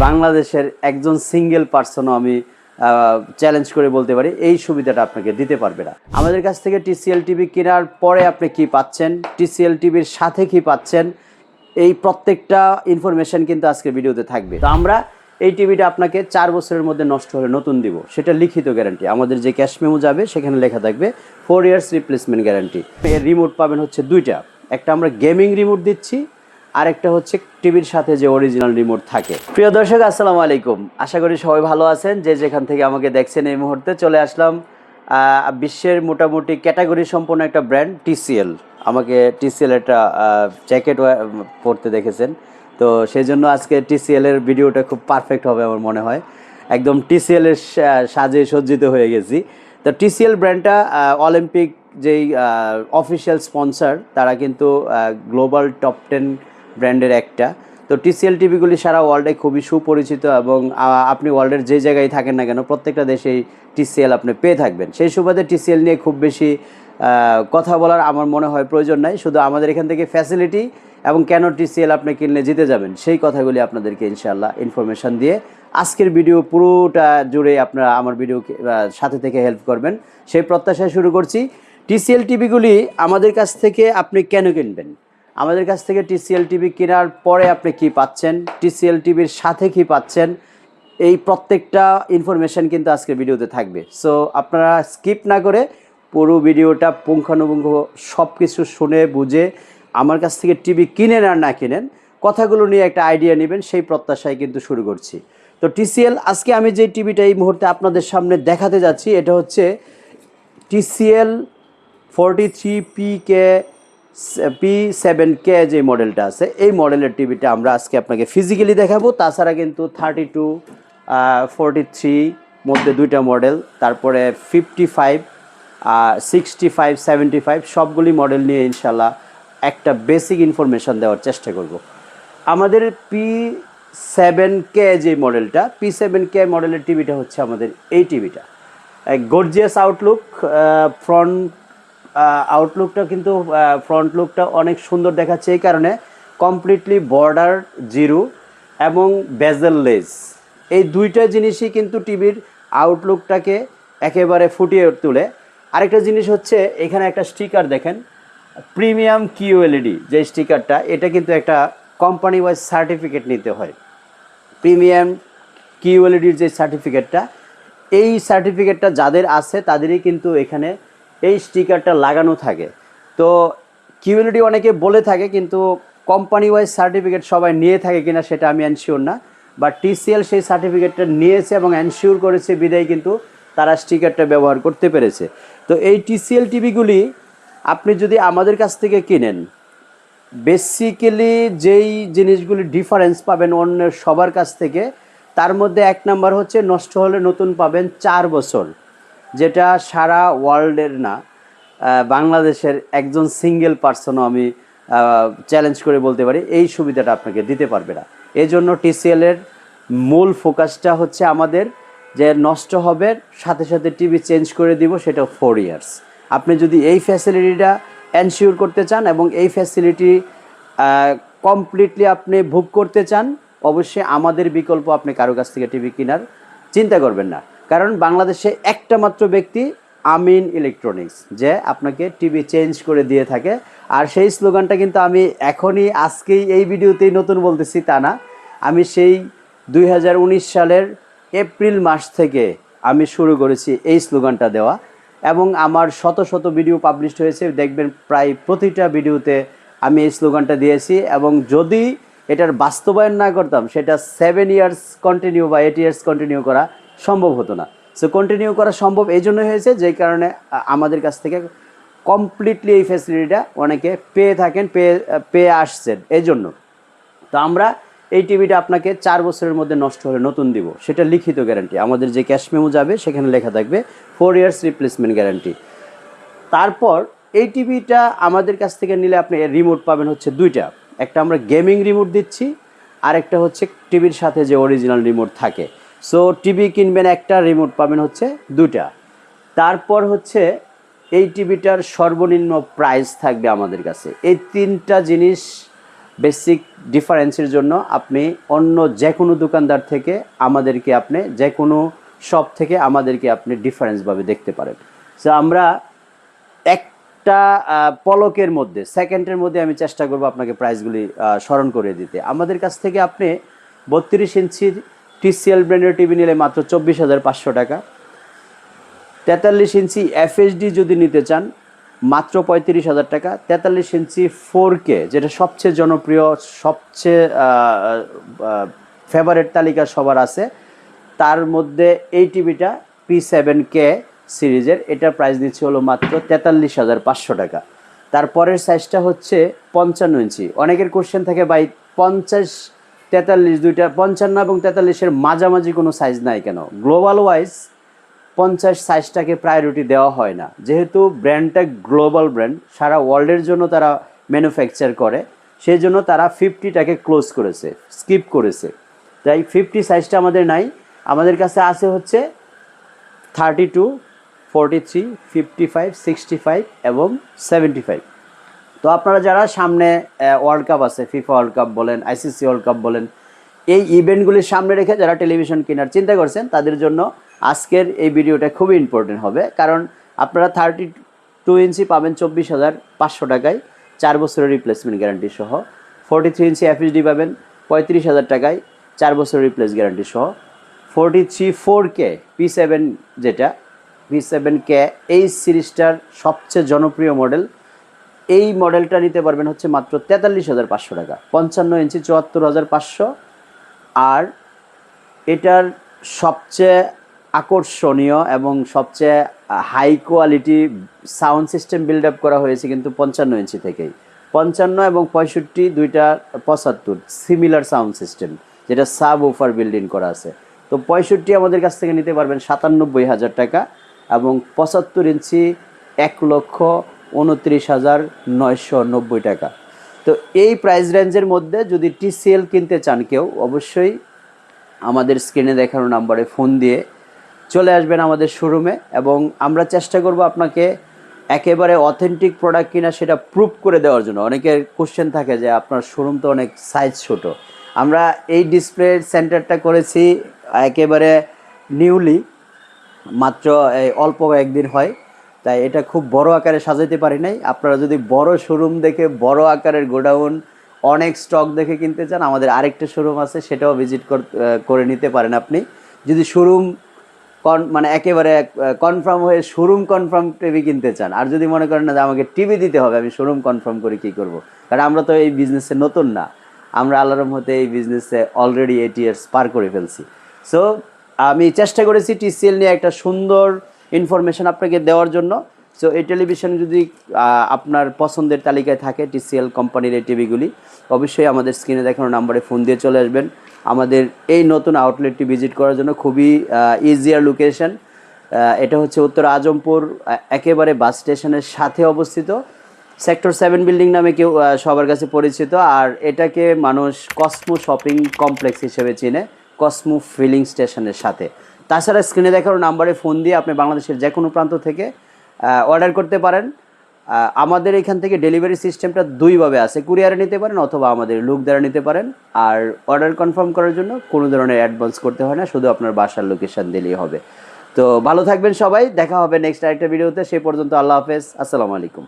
বাংলাদেশের একজন সিঙ্গেল পার্সনও আমি চ্যালেঞ্জ করে বলতে পারি এই সুবিধাটা আপনাকে দিতে পারবে না। আমাদের কাছ থেকে টিসিএল টিভি কেনার পরে আপনি কি পাচ্ছেন, টিসিএল টিভির সাথে কি পাচ্ছেন, এই প্রত্যেকটা ইনফরমেশন কিন্তু আজকের ভিডিওতে থাকবে। তো আমরা এই টিভিটা আপনাকে 4 বছরের মধ্যে নষ্ট হলে নতুন দিব, সেটা লিখিত গ্যারান্টি। আমাদের যে ক্যাশ মেমো যাবে সেখানে লেখা থাকবে 4 ইয়ার্স রিপ্লেসমেন্ট গ্যারান্টি। এর রিমোট পাবেন হচ্ছে দুইটা, একটা আমরা গেমিং রিমোট দিচ্ছি, আর একটা হচ্ছে টিভির সাথে যে অরিজিনাল রিমোট থাকে। প্রিয় দর্শক, আসসালামু আলাইকুম, আশা করি সবাই ভালো আছেন। যে যেখান থেকে আমাকে দেখছেন এই মুহূর্তে চলে আসলাম বিশ্বের মোটামুটি ক্যাটাগরি সম্পন্ন একটা ব্র্যান্ড টিসিএল। আমাকে টিসিএল একটা জ্যাকেট পরতে দেখেছেন, তো সেই জন্য আজকে টিসিএল এর ভিডিওটা খুব পারফেক্ট হবে আমার মনে হয়। একদম টিসিএল এর সাজে সজ্জিত হয়ে গেছি। তো টিসিএল ব্র্যান্ডটা অলিম্পিক যেই অফিসিয়াল স্পন্সর, তারা কিন্তু গ্লোবাল টপ 10 ব্র্যান্ডের একটা। তো টিসিএল টিভিগুলি সারা ওয়ার্ল্ডে খুবই সুপরিচিত, এবং আপনি ওয়ার্ল্ডের যে জায়গায় থাকেন না কেন প্রত্যেকটা দেশেই টিসিএল আপনি পেয়ে থাকবেন। সেই সুবাদে টিসিএল নিয়ে খুব বেশি কথা বলার আমার মনে হয় প্রয়োজন নাই। শুধু আমাদের এখান থেকে ফ্যাসিলিটি এবং কেন টিসিএল আপনি কিনলে জিতে যাবেন সেই কথাগুলি আপনাদেরকে ইনশাআল্লাহ ইনফরমেশান দিয়ে আজকের ভিডিও পুরোটা জুড়ে আপনারা আমার ভিডিও সাথে থেকে হেল্প করবেন সেই প্রত্যাশায় শুরু করছি। টিসিএল টিভিগুলি আমাদের কাছ থেকে আপনি কেন কিনবেন, আমাদের কাছ থেকে টিসিএল টিভি কেনার পরে আপনি কি পাচ্ছেন, টিসিএল টিভির সাথে কি পাচ্ছেন, এই প্রত্যেকটা ইনফরমেশান কিন্তু আজকের ভিডিওতে থাকবে। সো আপনারা স্কিপ না করে পুরো ভিডিওটা পুঙ্খানুপুঙ্খ সব কিছু শুনে বুঝে আমার কাছ থেকে টিভি কিনেন আর না কিনেন কথাগুলো নিয়ে একটা আইডিয়া নেবেন সেই প্রত্যাশায় কিন্তু শুরু করছি। তো টিসিএল আজকে আমি যে টিভিটা এই মুহূর্তে আপনাদের সামনে দেখাতে যাচ্ছি এটা হচ্ছে টিসিএল 43PK যে মডেলটা আছে এই মডেলের টিভিটা আমরা আজকে আপনাকে ফিজিক্যালি দেখাবো। তাছাড়া কিন্তু 32, 43 মধ্যে দুইটা মডেল, তারপরে 55, 65, 75 সবগুলি মডেল নিয়ে ইনশাল্লাহ একটা বেসিক ইনফরমেশান দেওয়ার চেষ্টা করব। আমাদের P7K যে মডেলটা, P7K মডেলের টিভিটা হচ্ছে আমাদের এই টিভিটা। গর্জিয়াস আউটলুক, আউটলুকটা কিন্তু ফ্রন্ট লুকটা অনেক সুন্দর দেখাচ্ছে এই কারণে কমপ্লিটলি বর্ডার জিরো এবং বেজেল লেস, এই দুইটা জিনিসই কিন্তু টিভির আউটলুকটাকে একেবারে ফুটিয়ে তোলে। আরেকটা জিনিস হচ্ছে এখানে একটা স্টিকার দেখেন, প্রিমিয়াম কিউএলইডি যে স্টিকারটা, এটা কিন্তু একটা কোম্পানি ওয়াইজ সার্টিফিকেট নিতে হয়। প্রিমিয়াম কিউএলইডির যে সার্টিফিকেটটা, এই সার্টিফিকেটটা যাদের আছে তাদেরই কিন্তু এখানে এই স্টিকারটা লাগানো থাকে। তো কিউএলইডি অনেকে বলে থাকে, কিন্তু কোম্পানি ওয়াইজ সার্টিফিকেট সবাই নিয়ে থাকে কিনা সেটা আমি এনশিওর না, বা টিসিএল সেই সার্টিফিকেটটা নিয়েছে এবং এনশিওর করেছে বিদায় কিন্তু তারা স্টিকারটা ব্যবহার করতে পেরেছে। তো এই টিসিএল টিভিগুলি আপনি যদি আমাদের কাছ থেকে কিনেন, বেসিক্যালি যেই জিনিসগুলি ডিফারেন্স পাবেন অন্য সবার কাছ থেকে, তার মধ্যে এক নাম্বার হচ্ছে নষ্ট হলে নতুন পাবেন 4 বছর, যেটা সারা ওয়ার্ল্ডের না বাংলাদেশের একজন সিঙ্গেল পার্সনও আমি চ্যালেঞ্জ করে বলতে পারি এই সুবিধাটা আপনাকে দিতে পারবে না। এই জন্য টিসিএলের মূল ফোকাসটা হচ্ছে আমাদের যে নষ্ট হবে সাথে সাথে টিভি চেঞ্জ করে দিব, সেটা 4 ইয়ার্স। আপনি যদি এই ফ্যাসিলিটিটা এনশিওর করতে চান এবং এই ফ্যাসিলিটি কমপ্লিটলি আপনি ভোগ করতে চান, অবশ্যই আমাদের বিকল্প আপনি কারো কাছ থেকে টিভি কেনার চিন্তা করবেন না। কারণ বাংলাদেশে একটা মাত্র ব্যক্তি আমিন ইলেকট্রনিক্স যে আপনাকে টিভি চেঞ্জ করে দিয়ে থাকে। আর সেই স্লোগানটা কিন্তু আমি এখনই আজকেই এই ভিডিওতেই নতুন বলতেছি তা না, আমি সেই 2019 সালের এপ্রিল মাস থেকে আমি শুরু করেছি এই স্লোগানটা দেওয়া, এবং আমার শত শত ভিডিও পাবলিশ হয়েছে, দেখবেন প্রায় প্রতিটা ভিডিওতে আমি এই স্লোগানটা দিয়েছি। এবং যদি এটার বাস্তবায়ন না করতাম সেটা 7 ইয়ার্স কন্টিনিউ বা 8 ইয়ার্স কন্টিনিউ করা সম্ভব হতো না। সো কন্টিনিউ করা সম্ভব এই জন্যই হয়েছে যেই কারণে আমাদের কাছ থেকে কমপ্লিটলি এই ফ্যাসিলিটিটা অনেকে পেয়ে থাকেন, পেয়ে আসছেন এই জন্য। তো আমরা এই টিভিটা আপনাকে 4 বছরের মধ্যে নষ্ট হলে নতুন দিব, সেটা লিখিত গ্যারান্টি। আমাদের যে ক্যাশ মেমো যাবে সেখানে লেখা থাকবে 4 ইয়ার্স রিপ্লেসমেন্ট গ্যারান্টি। তারপর এই টিভিটা আমাদের কাছ থেকে নিলে আপনি রিমোট পাবেন হচ্ছে দুইটা, একটা আমরা গেমিং রিমোট দিচ্ছি, আর একটা হচ্ছে টিভির সাথে যে অরিজিনাল রিমোট থাকে। সো টিভি কিনবেন একটা, রিমোট পাবেন হচ্ছে দুইটা। তারপর হচ্ছে এই টিভিটার সর্বনিম্ন প্রাইস থাকবে আমাদের কাছে। এই তিনটা জিনিস বেসিক ডিফারেন্সের জন্য আপনি অন্য যে কোনো দোকানদার থেকে আমাদেরকে আপনি যে কোনো শপ থেকে আমাদেরকে আপনি ডিফারেন্সভাবে দেখতে পারেন। সো আমরা একটা পলকের মধ্যে সেকেন্ডের মধ্যে আমি চেষ্টা করব আপনাকে প্রাইসগুলি স্মরণ করে দিতে। আমাদের কাছ থেকে আপনি 32 ইঞ্চির TCL ব্র্যান্ডের টিভি নিলে মাত্র 24,500 টাকা। 43 ইঞ্চি FHD যদি নিতে চান মাত্র 35,000 টাকা। 43 ইঞ্চি 4K যেটা সবচেয়ে জনপ্রিয়, সবচেয়ে ফেভারেট তালিকা সবার আছে, তার মধ্যে এই টিভিটা P7K সিরিজের, এটার প্রাইস নিচ্ছে হলো মাত্র 43,500 টাকা। তারপরের সাইজটা হচ্ছে 55 ইঞ্চি। অনেকের কোশ্চেন থাকে ভাই 50, 43 দুইটা 55 এবং 43-এর মাঝামাঝি কোনো সাইজ নাই কেন? গ্লোবাল ওয়াইজ 50 সাইজটাকে প্রায়োরিটি দেওয়া হয় না, যেহেতু ব্র্যান্ডটা গ্লোবাল ব্র্যান্ড, সারা ওয়ার্ল্ডের জন্য তারা ম্যানুফ্যাকচার করে, সেই জন্য তারা 50টাকে ক্লোজ করেছে, স্কিপ করেছে। তাই 50 সাইজটা আমাদের নাই, আমাদের কাছে আছে হচ্ছে 32, 43, 55, 65 এবং 75। তো আপনারা যারা সামনে ওয়ার্ল্ড কাপ আছে, ফিফা ওয়ার্ল্ড কাপ বলেন, ICC ওয়ার্ল্ড কাপ বলেন, এই ইভেন্টগুলির সামনে রেখে যারা টেলিভিশন কেনার চিন্তা করছেন, তাদের জন্য আজকের এই ভিডিওটা খুবই ইম্পর্টেন্ট হবে। কারণ আপনারা 32 ইঞ্চি পাবেন 24,500 টাকায় 4 বছরের রিপ্লেসমেন্ট গ্যারান্টি সহ। 43 ইঞ্চি FHD পাবেন 35,000 টাকায় 4 বছরের রিপ্লেস গ্যারান্টি সহ। 43 4K P7 যেটা P7K এই সিরিজটার সবচেয়ে জনপ্রিয় মডেল, এই মডেলটা নিতে পারবেন হচ্ছে মাত্র 43,500 টাকা। 55 ইঞ্চি 74,500। আর এটার সবচেয়ে আকর্ষণীয় এবং সবচেয়ে high quality sound system build up করা হয়েছে কিন্তু 55 ইঞ্চি থেকেই। 55 এবং 65 দুইটা 75 সিমিলার সাউন্ড সিস্টেম, যেটা সাব ওফার বিল্ড ইন করা আছে। তো 65 আমাদের কাছ থেকে নিতে পারবেন 97,000 টাকা এবং 75 ইঞ্চি 1,29,990 টাকা। তো এই প্রাইস রেঞ্জের মধ্যে যদি TCL কিনতে চান কেউ, অবশ্যই আমাদের স্ক্রিনে দেখানো নাম্বারে ফোন দিয়ে চলে আসবেন আমাদের শোরুমে, এবং আমরা চেষ্টা করব আপনাকে একেবারে অথেন্টিক প্রোডাক্ট কিনা সেটা প্রুভ করে দেওয়ার জন্য। অনেকের কোশ্চেন থাকে যে আপনার শোরুম তো অনেক সাইজ ছোট। আমরা এই ডিসপ্লে সেন্টারটা করেছি একেবারে নিউলি, মাত্র অল্প কয়েকদিন হয়, তাই এটা খুব বড় আকারে সাজাইতে পারি নাই। আপনারা যদি বড় শোরুম দেখে, বড় আকারের গোডাউন, অনেক স্টক দেখে কিনতে চান, আমাদের আরেকটা শোরুম আছে, সেটাও ভিজিট করে নিতে পারেন আপনি। যদি শোরুম মানে একেবারে কনফার্ম হয়ে শোরুম কনফার্ম টিভি কিনতে চান, আর যদি মনে করেন না যে আমাকে টিভি দিতে হবে, আমি শোরুম কনফার্ম করে কী করব, কারণ আমরা তো এই বিজনেসে নতুন না, আমরা আল্লাহর রহমতে এই বিজনেসে অলরেডি 8 ইয়ার্স পার করে ফেলছি। সো আমি চেষ্টা করেছি TCL নিয়ে একটা সুন্দর ইনফরমেশন আপনাকে দেওয়ার জন্য। সো এই টেলিভিশন যদি আপনার পছন্দের তালিকায় থাকে TCL কোম্পানির এই টিভিগুলি, অবশ্যই আমাদের স্ক্রিনে দেখানো নাম্বারে ফোন দিয়ে চলে আসবেন আমাদের এই নতুন আউটলেটটি ভিজিট করার জন্য। খুবই ইজিয়ার লোকেশন, এটা হচ্ছে উত্তর আজমপুর, একেবারে বাস স্টেশনের সাথে অবস্থিত, সেক্টর 7 বিল্ডিং নামে কেউ সবার কাছে পরিচিত। আর এটাকে মানুষ কসমো শপিং কমপ্লেক্স হিসেবে চিনে, কসমো ফিলিং স্টেশনের সাথে। তাছাড়া স্ক্রিনে দেখানো নাম্বারে ফোন দিয়ে আপনি বাংলাদেশের যে কোনো প্রান্ত থেকে অর্ডার করতে পারেন। আমাদের এখান থেকে ডেলিভারি সিস্টেমটা দুইভাবে আছে, কুরিয়ারে নিতে পারেন অথবা আমাদের লোক দ্বারা নিতে পারেন। আর অর্ডার কনফার্ম করার জন্য কোনো ধরনের অ্যাডভান্স করতে হয় না, শুধু আপনার বাসার লোকেশন দিলেই হবে। তো ভালো থাকবেন সবাই, দেখা হবে নেক্সট আরেকটা ভিডিওতে। সেই পর্যন্ত আল্লাহ হাফেজ, আসসালামু আলাইকুম।